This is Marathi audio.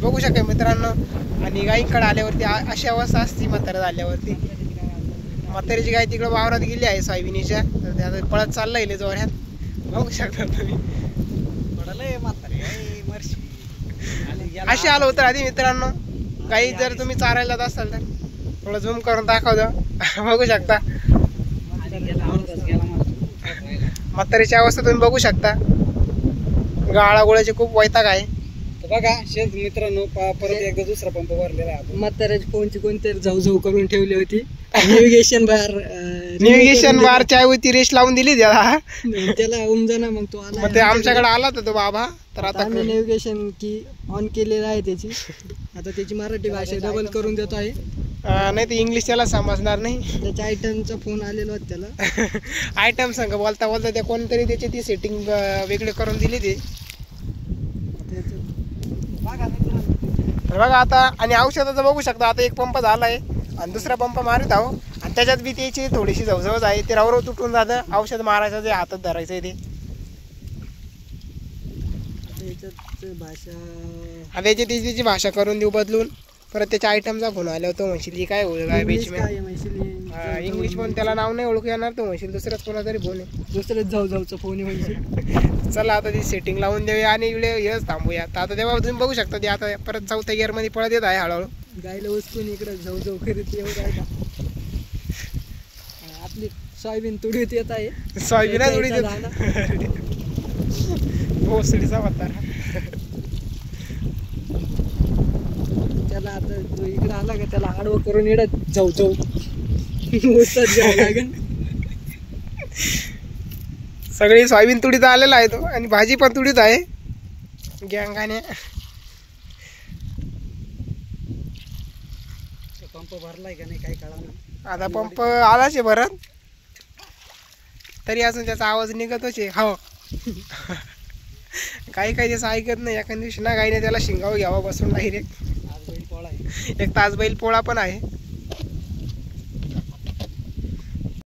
बघू शकता मित्रांनो. आणि गाईंकडे आल्यावरती अशी अवस्था असते म्हातारा झाल्यावरती. म्हातारीची गाय तिकडे वावरात गेली आहे सोयाबीनीच्या, तर त्या पळत चालला येईल जोऱ्यात. बघू शकता तुम्ही. अशी आलो होतं आधी मित्रांनो. गाई जर तुम्ही चारायला जात असाल तर थोडं झूम करून दाखवतो. बघू शकता म्हातारीची अवस्था तुम्ही बघू शकता. गाळा गोळ्याचे खूप वैताग आहे. बघा शेत मित्रांनो, परत एकदा दुसरा पंप भरलेला आहे. म्हाताऱ्याची फोनची कोणतरी जाऊ करून ठेवली होती. नेव्हिगेशन बार होती रेस लावून दिली त्याला उमजाना. मग तो आला, मग ते आमच्याकडे आला तर तो बाबा. तर आता आम्ही नेव्हिगेशन की ऑन केलेलं आहे त्याची. आता त्याची मराठी भाषा डबल करून देतो आहे. नाही तर इंग्लिश त्याला समजणार नाही. त्याच्या आयटमचा फोन आलेला होता त्याला. आयटम संग बोलता बोलता त्या कोणतरी त्याची ती सेटिंग वेगळी करून दिली ती. बघा आता. आणि औषधाचं बघू शकता. आता एक पंप झालाय आणि दुसरा पंप मारत आहो. आणि त्याच्यात बी त्याची थोडीशी जवजवज आहे. ते रवरव तुटून जातं. औषध मारायचं जे हातात धरायचं आहे ते. भाषा आता याची त्याची भाषा करून देऊ बदलून. परत त्याच्या आयटमचा फोन आला होतो. म्हणशील काय होईल काय बेच इंग्लिश पण त्याला नाव नाही ओळखू येणार. तो म्हणशील दुसऱ्याच कोणा तरी फोन आहे. दुसऱ्याच जाऊचा फोन आहे म्हणशील. चला आता ती सेटिंग लावून देऊया आणि इकडे हेच थांबूया. आता तेव्हा तुम्ही बघू शकता ते आता परत चौथ्या गिअर मध्ये पळत येत आहे हळूहळू. गायला उचकून इकडे जाऊ करीत एवढं आहे का. आपली सोयाबीन तुडीत येत आहे. सोयाबीन तुडीत येत भोसडीचा म्हातारा. त्याला आता जो इकडे आला का त्याला आडवं करून येडत जाऊ लागेल. सगळी सोयाबीन तुडीत आलेला आहे तो. आणि भाजी पण तुडीत आहे गँगाने. पंप भरलाय का नाही काही कळा. आता पंप आलाच आहे भरत. तरी अजून त्याचा आवाज निघतच आहे. हो काही त्याचं ऐकत नाही. एखाद्या दिवशी ना गाईने त्याला शिंगाव घ्यावा बसून डायरेक्ट. एक तास बैल पोळा पण आहे.